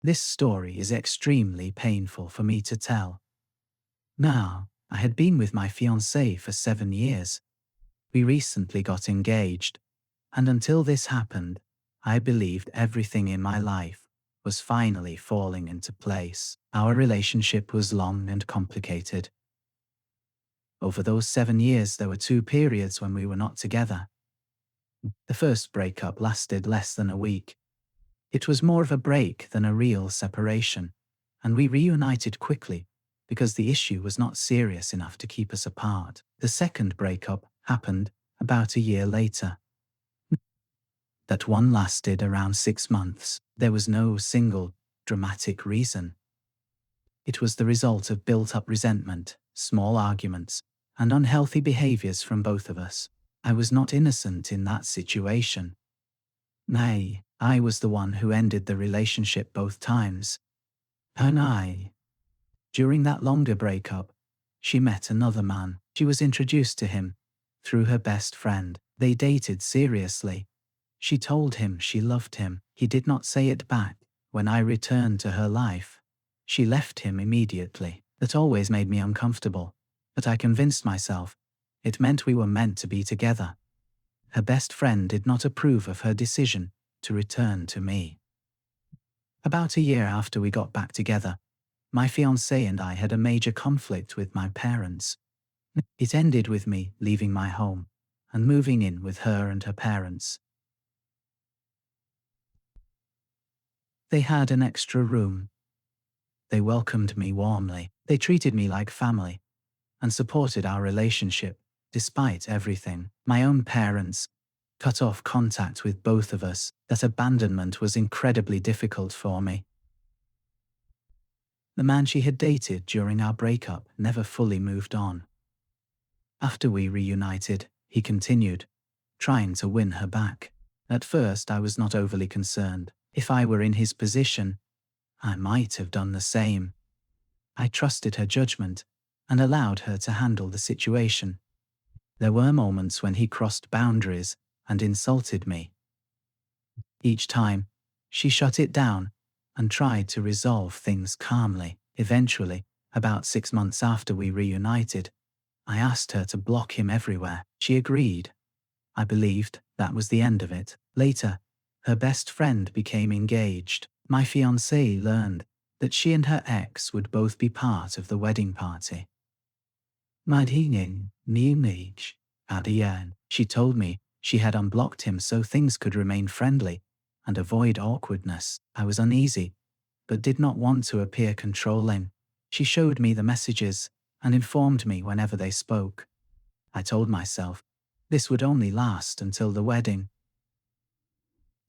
This story is extremely painful for me to tell. Now, I had been with my fiancée for 7 years. We recently got engaged, and until this happened, I believed everything in my life was finally falling into place. Our relationship was long and complicated. Over those 7 years, there were 2 periods when we were not together. The first breakup lasted less than a week. It was more of a break than a real separation, and we reunited quickly because the issue was not serious enough to keep us apart. The second breakup happened about a year later. That one lasted around 6 months. There was no single dramatic reason. It was the result of built-up resentment, small arguments, and unhealthy behaviors from both of us. I was not innocent in that situation. Nay, I was the one who ended the relationship both times. And during that longer breakup, she met another man. She was introduced to him through her best friend. They dated seriously. She told him she loved him. He did not say it back. When I returned to her life, she left him immediately. That always made me uncomfortable, but I convinced myself it meant we were meant to be together. Her best friend did not approve of her decision to return to me. About a year after we got back together, my fiancé and I had a major conflict with my parents. It ended with me leaving my home and moving in with her and her parents. They had an extra room. They welcomed me warmly. They treated me like family and supported our relationship despite everything. My own parents cut off contact with both of us. That abandonment was incredibly difficult for me. The man she had dated during our breakup never fully moved on. After we reunited, he continued, trying to win her back. At first, I was not overly concerned. If I were in his position, I might have done the same. I trusted her judgment and allowed her to handle the situation. There were moments when he crossed boundaries and insulted me. Each time, she shut it down and tried to resolve things calmly. Eventually, about 6 months after we reunited, I asked her to block him everywhere. She agreed. I believed that was the end of it. Later, her best friend became engaged. My fiancée learned that she and her ex would both be part of the wedding party. At the end, she told me she had unblocked him so things could remain friendly and avoid awkwardness. I was uneasy, but did not want to appear controlling. She showed me the messages and informed me whenever they spoke. I told myself this would only last until the wedding.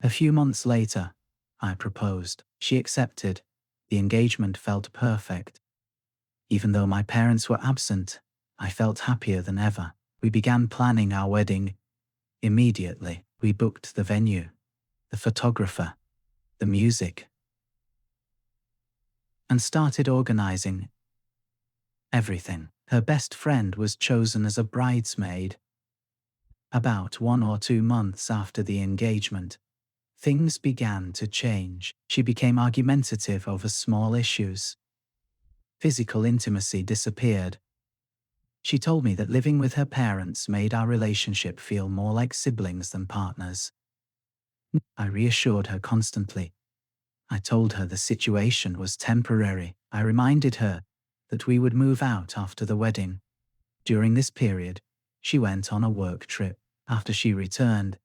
A few months later, I proposed. She accepted. The engagement felt perfect. Even though my parents were absent, I felt happier than ever. We began planning our wedding. Immediately, we booked the venue, the photographer, the music, and started organizing everything. Her best friend was chosen as a bridesmaid. About 1 or 2 months after the engagement, things began to change. She became argumentative over small issues. Physical intimacy disappeared. She told me that living with her parents made our relationship feel more like siblings than partners. I reassured her constantly. I told her the situation was temporary. I reminded her that we would move out after the wedding. During this period, she went on a work trip. After she returned,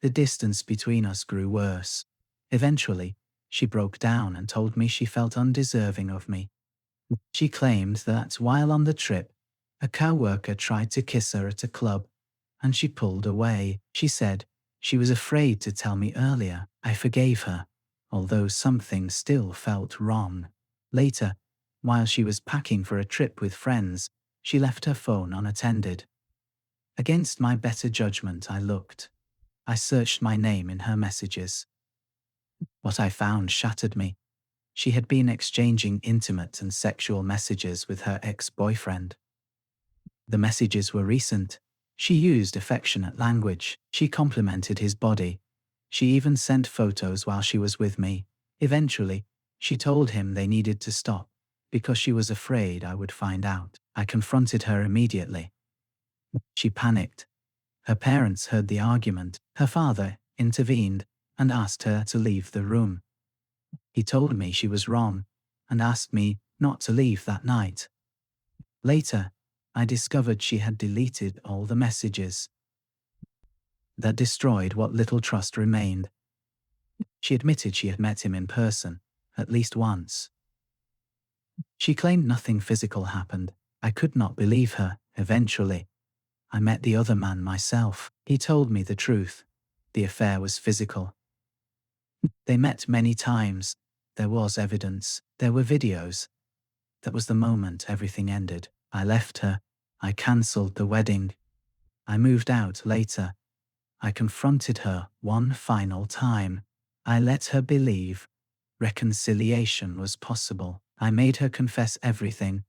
the distance between us grew worse. Eventually, she broke down and told me she felt undeserving of me. She claimed that while on the trip, a co-worker tried to kiss her at a club, and she pulled away. She said she was afraid to tell me earlier. I forgave her, although something still felt wrong. Later, while she was packing for a trip with friends, she left her phone unattended. Against my better judgment, I looked. I searched my name in her messages. What I found shattered me. She had been exchanging intimate and sexual messages with her ex-boyfriend. The messages were recent. She used affectionate language. She complimented his body. She even sent photos while she was with me. Eventually, She told him they needed to stop because she was afraid I would find out. I confronted her immediately. She panicked. Her parents heard the argument. Her father intervened and asked her to leave the room. He told me she was wrong and asked me not to leave that night. Later, I discovered she had deleted all the messages. That destroyed what little trust remained. She admitted she had met him in person, at least once. She claimed nothing physical happened. I could not believe her. Eventually, I met the other man myself. He told me the truth. The affair was physical. They met many times. There was evidence. There were videos. That was the moment everything ended. I left her. I cancelled the wedding. I moved out later. I confronted her one final time. I let her believe reconciliation was possible. I made her confess everything.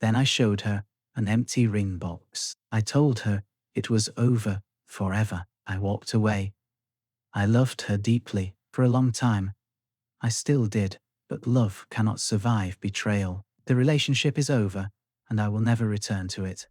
Then I showed her an empty ring box. I told her it was over forever. I walked away. I loved her deeply for a long time. I still did, but love cannot survive betrayal. The relationship is over, and I will never return to it.